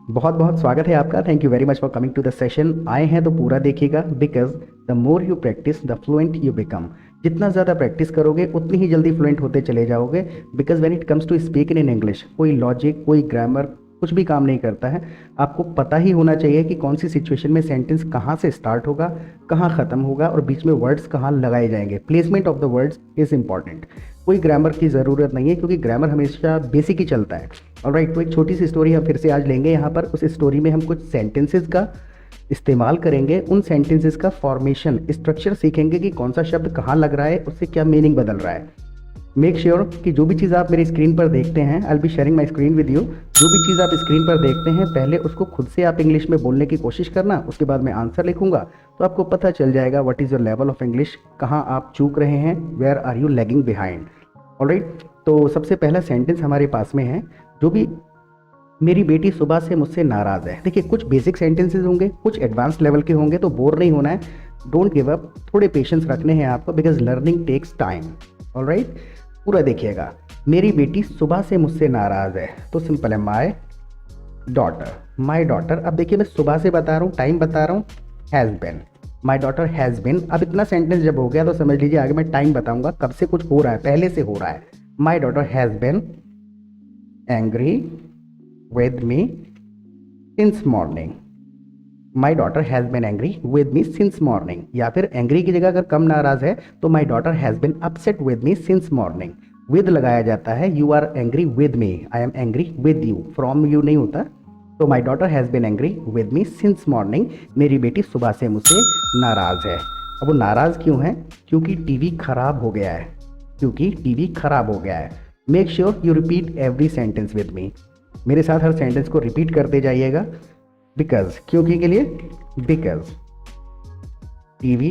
बहुत बहुत स्वागत है आपका। Thank you very much for coming to the session. आए हैं तो पूरा देखिएगा, because the more you practice the fluent you become. जितना ज़्यादा प्रैक्टिस करोगे उतनी ही जल्दी फ्लुएंट होते चले जाओगे। Because when it comes to speaking in English, कोई लॉजिक, कोई ग्रामर कुछ भी काम नहीं करता है। आपको पता ही होना चाहिए कि कौन सी सिचुएशन में सेंटेंस कहाँ से स्टार्ट होगा, कहाँ ख़त्म होगा और बीच में वर्ड्स कहाँ लगाए जाएंगे। Placement of the words is important. कोई ग्रामर की ज़रूरत नहीं है, क्योंकि ग्रामर हमेशा बेसिक ही चलता है। ऑलराइट, तो एक छोटी सी स्टोरी हम फिर से आज लेंगे यहाँ पर। उस स्टोरी में हम कुछ सेंटेंसेस का इस्तेमाल करेंगे, उन सेंटेंसेस का फॉर्मेशन, स्ट्रक्चर सीखेंगे कि कौन सा शब्द कहाँ लग रहा है, उससे क्या मीनिंग बदल रहा है। मेक श्योर कि जो भी चीज़ आप मेरी स्क्रीन पर देखते हैं, I will be sharing my screen with you. जो भी चीज़ आप स्क्रीन पर देखते हैं, पहले उसको खुद से आप इंग्लिश में बोलने की कोशिश करना। उसके बाद मैं आंसर लिखूंगा तो आपको पता चल जाएगा what is your level of English, कहाँ आप चूक रहे हैं, where are you lagging behind. Alright, तो सबसे पहला सेंटेंस हमारे पास में है, जो भी मेरी बेटी सुबह से मुझसे नाराज़ है। देखिए, कुछ बेसिक सेंटेंसेस होंगे, कुछ एडवांस लेवल के होंगे, तो बोर नहीं होना है। डोंट गिव अप, थोड़े पेशेंस रखने हैं आपको, because learning takes time. Alright, पूरा देखिएगा। मेरी बेटी सुबह से मुझसे नाराज़ है, तो सिंपल है माई डॉटर। माई डॉटर, अब देखिए मैं सुबह से बता रहा हूँ, टाइम बता रहा हूँ, has been. My daughter has been. अब इतना सेंटेंस जब हो गया तो समझ लीजिए आगे मैं टाइम बताऊंगा, कब से कुछ हो रहा है, पहले से हो रहा है। My daughter has been angry with me since morning. My daughter has been angry with me since morning. या फिर angry की जगह अगर कम नाराज है तो my daughter has been upset with me since morning. with लगाया जाता है, you are angry with me, I am angry with you, from you नहीं होता। तो my daughter has been angry with me since morning. मेरी बेटी सुबह से मुझसे नाराज है। अब वो नाराज क्यों है? क्योंकि टीवी खराब हो गया है। क्योंकि टीवी खराब हो गया है। Make sure you repeat every sentence with me. मेरे साथ हर सेंटेंस को रिपीट करते जाइएगा। बिकॉज, क्योंकि के लिए, because TV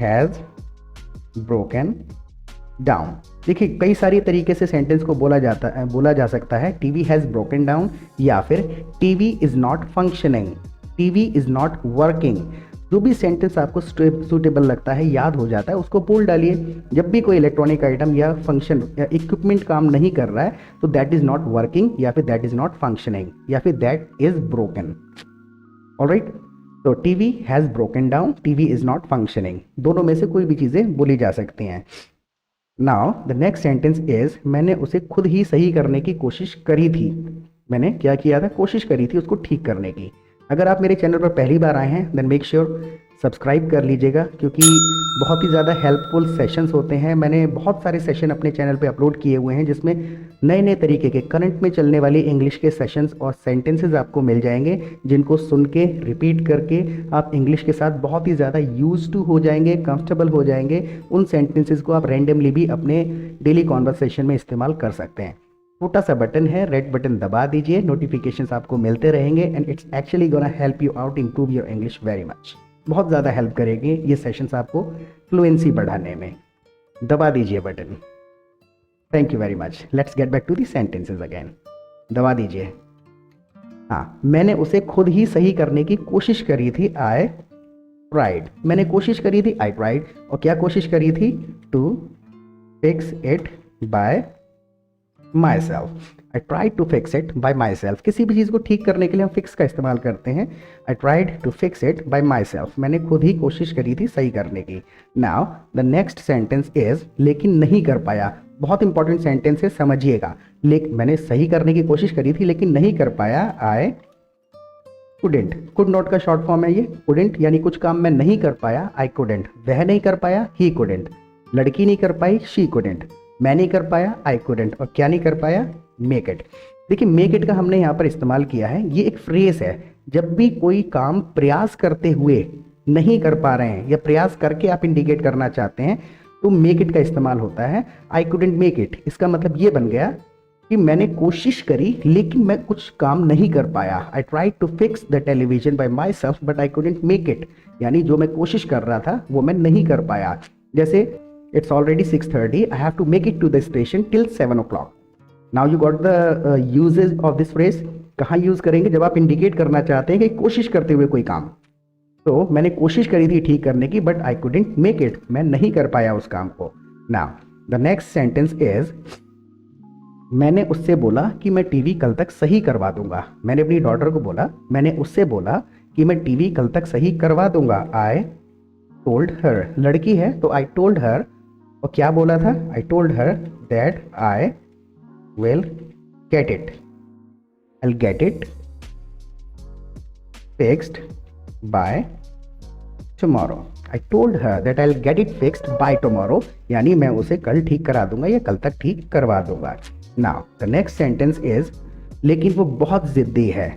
has broken down. देखिए, कई सारी तरीके से सेंटेंस को बोला जा सकता है। टीवी हैज़ ब्रोकन डाउन, या फिर TV is not functioning, TV is not working. जो भी सेंटेंस आपको सूटेबल लगता है, याद हो जाता है, उसको बोल डालिए। जब भी कोई इलेक्ट्रॉनिक आइटम या फंक्शन या इक्विपमेंट काम नहीं कर रहा है, तो दैट इज़ नॉट वर्किंग, या फिर दैट इज़ नॉट फंक्शनिंग, या फिर दैट इज़ ब्रोकन। ऑलराइट, तो TV has broken down, TV is not functioning, दोनों में से कोई भी चीज़ें बोली जा सकती हैं। Now the next sentence is, मैंने उसे खुद ही सही करने की कोशिश करी थी। मैंने क्या किया था? कोशिश करी थी उसको ठीक करने की। अगर आप मेरे चैनल पर पहली बार आए हैं, देन मेक श्योर सब्सक्राइब कर लीजिएगा, क्योंकि बहुत ही ज़्यादा हेल्पफुल सेशंस होते हैं। मैंने बहुत सारे सेशन अपने चैनल पे अपलोड किए हुए हैं, जिसमें नए नए तरीके के करंट में चलने वाली इंग्लिश के सेशंस और सेंटेंसेस आपको मिल जाएंगे, जिनको सुन के रिपीट करके आप इंग्लिश के साथ बहुत ही ज़्यादा यूज टू हो जाएंगे, कंफर्टेबल हो जाएंगे। उन सेंटेंसेस को आप रैंडमली भी अपने डेली कॉन्वर्सेशन में इस्तेमाल कर सकते हैं। छोटा सा बटन है, रेड बटन दबा दीजिए, नोटिफिकेशंस आपको मिलते रहेंगे, and it's actually gonna help you out, improve your English very much. बहुत ज़्यादा हेल्प करेंगे ये सेशंस आपको फ्लुएंसी बढ़ाने में। दबा दीजिए button. Thank you very much. Let's get back to the sentences again. दबा दीजिए। हाँ, मैंने उसे खुद ही सही करने की कोशिश करी थी। I tried. मैंने कोशिश करी थी, आई ट्राइड। और क्या कोशिश करी थी? To fix it by myself. I tried to fix it by myself. किसी भी चीज़ को ठीक करने के लिए हम फिक्स का इस्तेमाल करते हैं। I tried to fix it by myself. मैंने खुद ही कोशिश करी थी सही करने की। Now the next sentence is, लेकिन नहीं कर पाया। बहुत इंपॉर्टेंट सेंटेंस है, समझिएगा। मैंने सही करने की कोशिश करी थी लेकिन नहीं कर पाया। I couldn't. कुड नॉट का शॉर्ट फॉर्म है ये, कुडेंट, यानी कुछ काम मैं नहीं कर पाया। I couldn't. वह नहीं कर पाया, ही कुडेंट। लड़की नहीं कर पाई, शी कुडेंट। मैं नहीं कर पाया, आई कुडेंट। और क्या नहीं कर पाया? Make it. देखिए, मेक इट का हमने यहाँ पर इस्तेमाल किया है। ये एक फ्रेज है। जब भी कोई काम प्रयास करते हुए नहीं कर पा रहे हैं या प्रयास करके आप इंडिकेट करना चाहते हैं, तो मेक इट का इस्तेमाल होता है। आई कुडेंट मेक इट, इसका मतलब ये बन गया कि मैंने कोशिश करी लेकिन मैं कुछ काम नहीं कर पाया। I tried to fix the television by myself but I couldn't make it, यानी जो मैं कोशिश कर रहा था वो मैं नहीं कर पाया। जैसे it's already 6:30, I have to make it to the station till 7 o'clock. Now you got the usages of this phrase. कहाँ यूज करेंगे? जब आप इंडिकेट करना चाहते हैं कि कोशिश करते हुए कोई काम। तो मैंने कोशिश करी थी ठीक करने की, but I couldn't make it, मैं नहीं कर पाया उस काम को। Now the next sentence is, मैंने उससे बोला कि मैं टीवी कल तक सही करवा दूंगा। मैंने अपनी डॉटर को बोला, मैंने उससे बोला कि मैं टीवी कल तक सही करवा दूंगा। आई टोल्ड हर, लड़की है तो आई टोल्ड हर, और क्या बोला था? I told her that I will get it, I get it fixed by tomorrow. I told her that I will get it fixed by tomorrow, यानी मैं उसे कल ठीक करा दूंगा या कल तक ठीक करवा दूंगा। Now the next sentence is, लेकिन वो बहुत जिद्दी है।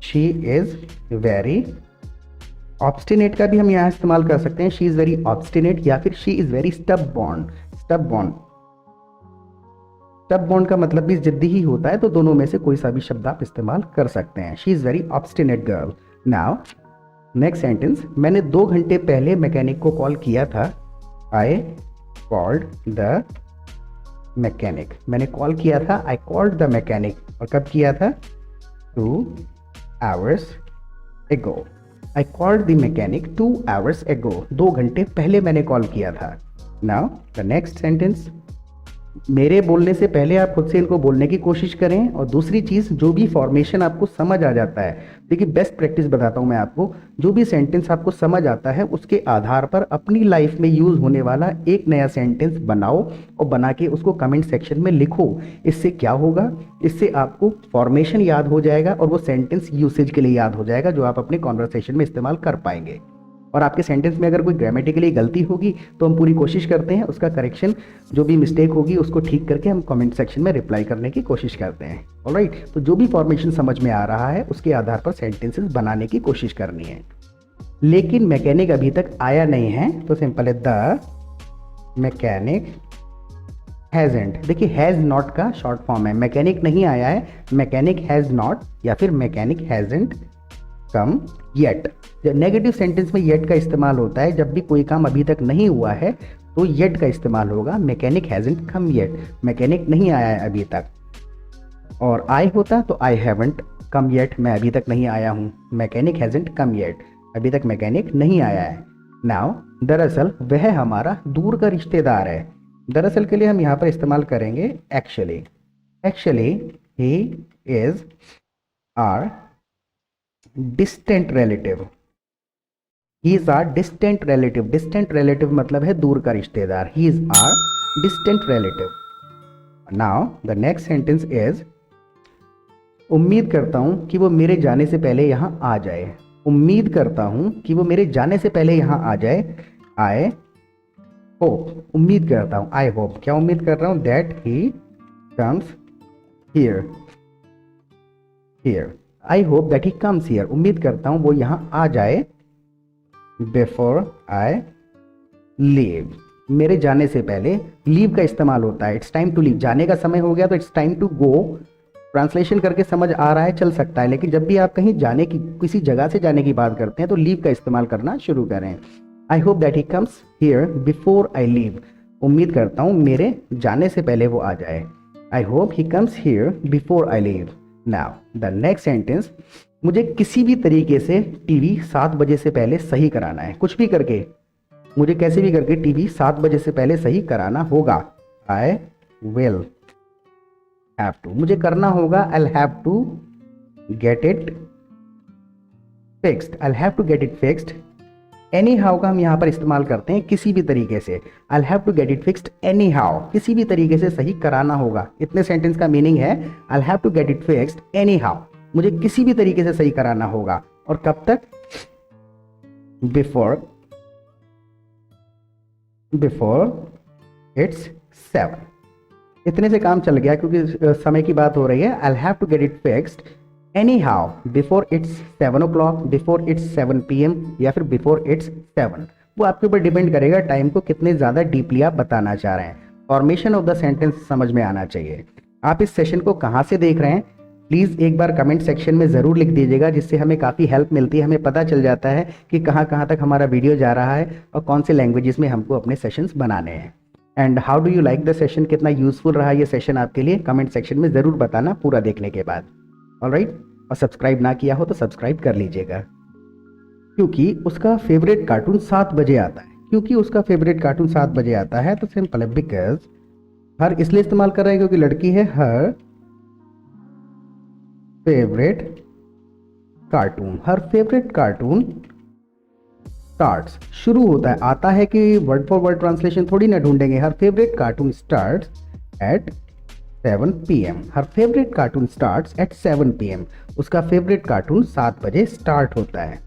शी इज वेरी ऑब्स्टिनेट का भी हम यहाँ इस्तेमाल कर सकते हैं, शी इज वेरी ऑब्स्टिनेट, या फिर शी इज वेरी स्टबबॉर्न। स्टबबॉर्न का मतलब भी जिद्दी ही होता है, तो दोनों में से कोई सा भी शब्द आप इस्तेमाल कर सकते हैं। She is very obstinate girl. Now next sentence, मैंने 2 घंटे पहले मैकेनिक को कॉल किया था। आई कॉल्ड द मैकेनिक, मैंने कॉल किया था, आई कॉल्ड द मैकेनिक, और कब किया था? 2 hours ago। I called the mechanic 2 hours ago, 2 घंटे पहले मैंने कॉल किया था। नाउ द नेक्स्ट सेंटेंस, मेरे बोलने से पहले आप खुद से इनको बोलने की कोशिश करें। और दूसरी चीज़, जो भी फॉर्मेशन आपको समझ आ जाता है, देखिए बेस्ट प्रैक्टिस बताता हूँ मैं आपको, जो भी सेंटेंस आपको समझ आता है उसके आधार पर अपनी लाइफ में यूज़ होने वाला एक नया सेंटेंस बनाओ और बना के उसको कमेंट सेक्शन में लिखो। इससे क्या होगा? इससे आपको फॉर्मेशन याद हो जाएगा और वो सेंटेंस यूसेज के लिए याद हो जाएगा, जो आप अपने कॉन्वर्सेशन में इस्तेमाल कर पाएंगे। और आपके सेंटेंस में अगर कोई ग्रामेटिकली गलती होगी तो हम पूरी कोशिश करते हैं उसका करेक्शन, जो भी मिस्टेक होगी उसको ठीक करके हम कमेंट सेक्शन में रिप्लाई करने की कोशिश करते हैं। ऑलराइट, तो जो भी फॉर्मेशन समझ में आ रहा है उसके आधार पर सेंटेंसेस बनाने की कोशिश करनी है। लेकिन मैकेनिक अभी तक आया नहीं है, तो सिंपल है द मैकेनिक हैजेंट। देखिए हैज़ नॉट का शॉर्ट फॉर्म है, मैकेनिक नहीं आया है, मैकेनिक हैज़ नॉट या फिर मैकेनिक हैजेंट कम येट। नेगेटिव सेंटेंस में येट का इस्तेमाल होता है, जब भी कोई काम अभी तक नहीं हुआ है तो येट का इस्तेमाल होगा। मैकेनिक हैजंट कम येट, मैकेनिक नहीं आया है अभी तक। और आई होता तो आई हैवंट कम येट, मैं अभी तक नहीं आया हूँ। मैकेनिक हैजंट कम येट, अभी तक मैकेनिक नहीं आया है। नाउ दरअसल वह हमारा दूर का रिश्तेदार है। दरअसल के लिए हम यहाँ पर इस्तेमाल करेंगे actually. Actually he is our distant relative, he is our distant relative. Distant relative मतलब है दूर का रिश्तेदार, he is our distant relative. Now the next sentence is, उम्मीद करता हूं कि वो मेरे जाने से पहले यहां आ जाए। उम्मीद करता हूं कि वो मेरे जाने से पहले यहां आ जाए। आई होप, उम्मीद करता हूं, आई होप, क्या उम्मीद कर रहा हूं? That he comes here. Here, I hope that he comes here, उम्मीद करता हूं वो यहां आ जाए। बिफोर आई लीव, मेरे जाने से पहले। लीव का इस्तेमाल होता है, इट्स टाइम टू लीव, जाने का समय हो गया तो it's time to go. Translation करके समझ आ रहा है, चल सकता है, लेकिन जब भी आप कहीं जाने की, किसी जगह से जाने की बात करते हैं तो लीव का इस्तेमाल करना शुरू करें। I hope that he comes here before I leave, उम्मीद करता हूँ मेरे जाने से पहले वो आ जाए। आई hope he comes here before I leave. Now the next sentence, मुझे किसी भी तरीके से टीवी 7 बजे से पहले सही कराना है। कुछ भी करके, मुझे कैसे भी करके टीवी 7 बजे से पहले सही कराना होगा। आई विल हैव टू, मुझे करना होगा। I have to get it fixed, I have to get it fixed. Anyhow का हम यहाँ पर इस्तेमाल करते हैं, किसी भी तरीके से। I have to get it fixed anyhow, किसी भी तरीके से सही कराना होगा। इतने सेंटेंस का मीनिंग है I have to get it fixed anyhow, मुझे किसी भी तरीके से सही कराना होगा। और कब तक? Before it's 7। इतने से काम चल गया, क्योंकि समय की बात हो रही है। I have to get it fixed anyhow before it's 7 o'clock, before it's 7 PM, या फिर बिफोर इट्स 7। वो आपके ऊपर डिपेंड करेगा टाइम को कितने ज़्यादा डीपली आप बताना चाह रहे हैं। फॉर्मेशन ऑफ द सेंटेंस समझ में आना चाहिए। आप इस सेशन को कहाँ से देख रहे हैं प्लीज़ एक बार कमेंट सेक्शन में ज़रूर लिख दीजिएगा, जिससे हमें काफ़ी हेल्प मिलती है। हमें पता चल जाता है कि कहाँ कहाँ तक हमारा वीडियो जा रहा है और कौन से लैंग्वेजेस में हमको अपने सेशंस बनाने हैं। And how do you like the session, कितना यूजफुल रहा ये सेशन आपके लिए, कमेंट सेक्शन में ज़रूर बताना पूरा देखने के बाद। ऑलराइट, और सब्सक्राइब ना किया हो तो सब्सक्राइब कर लीजिएगा, क्योंकि उसका फेवरेट कार्टून 7 बजे आता है। क्योंकि उसका फेवरेट कार्टून 7 बजे आता है तो सिंपल है, बिकॉज हर इसलिए इस्तेमाल कर रहे हैं क्योंकि लड़की है, हर फेवरेट कार्टून, हर फेवरेट कार्टून स्टार्ट्स, शुरू होता है, आता है कि वर्ड फॉर वर्ड ट्रांसलेशन थोड़ी ना ढूंढेंगे, हर favourite cartoon starts at 7 PM, her favourite cartoon starts at 7 PM, उसका फेवरेट कार्टून 7 बजे स्टार्ट होता है।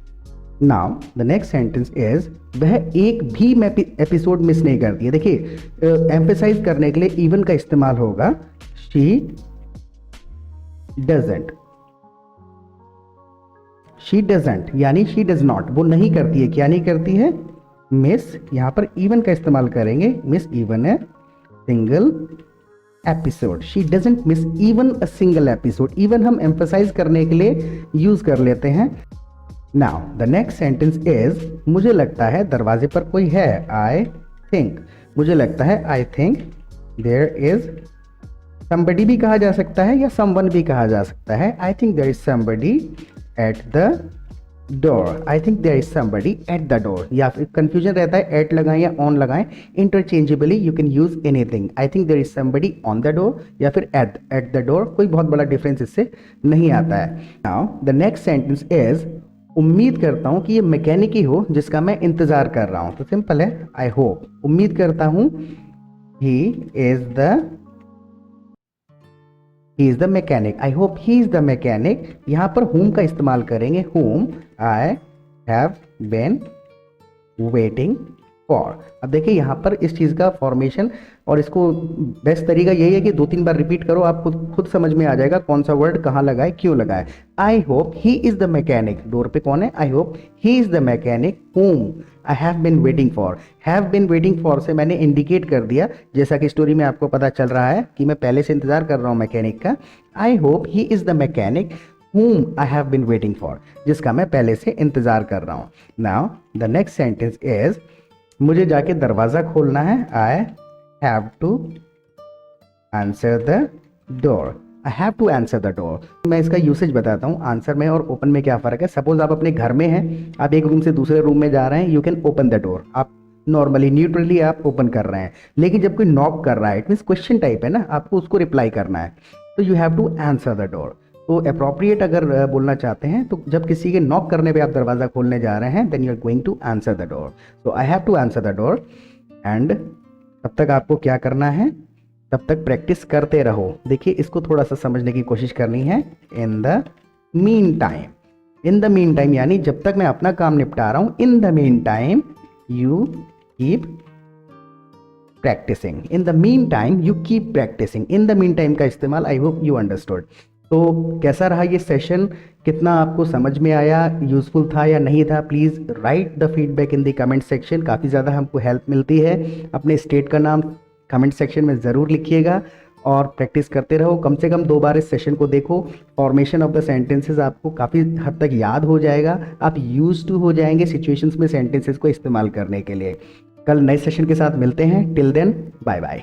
Now the next sentence is, वह एक भी एपिसोड मिस नहीं करती है। देखिए एम्फेसाइज करने के लिए इवन का इस्तेमाल होगा, शी डजंट, शी डजंट यानी शी डज नॉट, वो नहीं करती है, क्या नहीं करती है, मिस, यहां पर इवन का इस्तेमाल करेंगे, मिस इवन है single episode, she doesn't miss even a single episode, even हम एम्फेसाइज करने के लिए यूज कर लेते हैं। Now the next sentence is, मुझे लगता है दरवाजे पर कोई है, आई थिंक, मुझे लगता है, I think there is somebody भी कहा जा सकता है या someone भी कहा जा सकता है, I think there is somebody at the door, I think there is somebody at the door, या फिर कंफ्यूजन रहता है एट लगाएं या ऑन लगाएं, interchangeably you can use anything, I think there is somebody on the door या फिर eight the door, कोई बहुत बड़ा डिफरेंस इससे नहीं आता है। Now the next sentence is, उम्मीद करता हूं कि ये मैकेनिक ही हो जिसका मैं इंतजार कर रहा हूं, तो सिंपल है, आई होप, उम्मीद करता हूं he is the mechanic, I hope he is the mechanic, यहां पर whom का इस्तेमाल करेंगे, whom I have been waiting for. अब देखिए यहाँ पर इस चीज़ का फॉर्मेशन और इसको बेस्ट तरीका यही है कि 2-3 बार रिपीट करो, आपको खुद समझ में आ जाएगा कौन सा वर्ड कहाँ लगाए, क्यों लगाए। आई hope he is the mechanic, door पे कौन है, आई hope he is the mechanic whom I have been waiting for, have been waiting for से मैंने इंडिकेट कर दिया, जैसा कि स्टोरी में आपको पता चल रहा है कि मैं पहले से इंतजार कर रहा हूँ मैकेनिक का। आई hope he is the mechanic whom I have been waiting for, जिसका मैं पहले से इंतजार कर रहा हूँ। Now the next sentence is, मुझे जाके दरवाज़ा खोलना है, I have to answer the door, I have to answer the door। मैं इसका यूसेज बताता हूँ, आंसर में और ओपन में क्या फ़र्क है। सपोज आप अपने घर में हैं, आप एक रूम से दूसरे रूम में जा रहे हैं, you can open the door, आप नॉर्मली न्यूट्रली आप ओपन कर रहे हैं, लेकिन जब कोई नॉक कर रहा है, इट मीन्स क्वेश्चन टाइप है ना, आपको उसको रिप्लाई करना है, तो you have to answer the door. तो अप्रोप्रिएट अगर बोलना चाहते हैं तो जब किसी के नॉक करने पे आप दरवाज़ा खोलने जा रहे हैं, then you are going to answer the door, so I have to answer the door. And तब तक आपको क्या करना है, तब तक प्रैक्टिस करते रहो। देखिए इसको थोड़ा सा समझने की कोशिश करनी है। In the meantime, in the meantime यानी जब तक मैं अपना काम निपटा रहा हूँ, in the meantime you keep practicing, in the meantime you keep practicing, in the meantime का इस्तेमाल, आई होप यू अंडरस्टूड। तो कैसा रहा ये सेशन, कितना आपको समझ में आया, यूज़फुल था या नहीं था, please write the feedback in the comment section, काफ़ी ज़्यादा हमको हेल्प मिलती है। अपने स्टेट का नाम कमेंट सेक्शन में ज़रूर लिखिएगा और प्रैक्टिस करते रहो, कम से कम 2 बार इस सेशन को देखो, फॉर्मेशन ऑफ द सेंटेंसेस आपको काफ़ी हद तक याद हो जाएगा, आप यूज्ड टू हो जाएंगे सिचुएशंस में सेंटेंसेस को इस्तेमाल करने के लिए। कल नए सेशन के साथ मिलते हैं, टिल देन बाय बाय।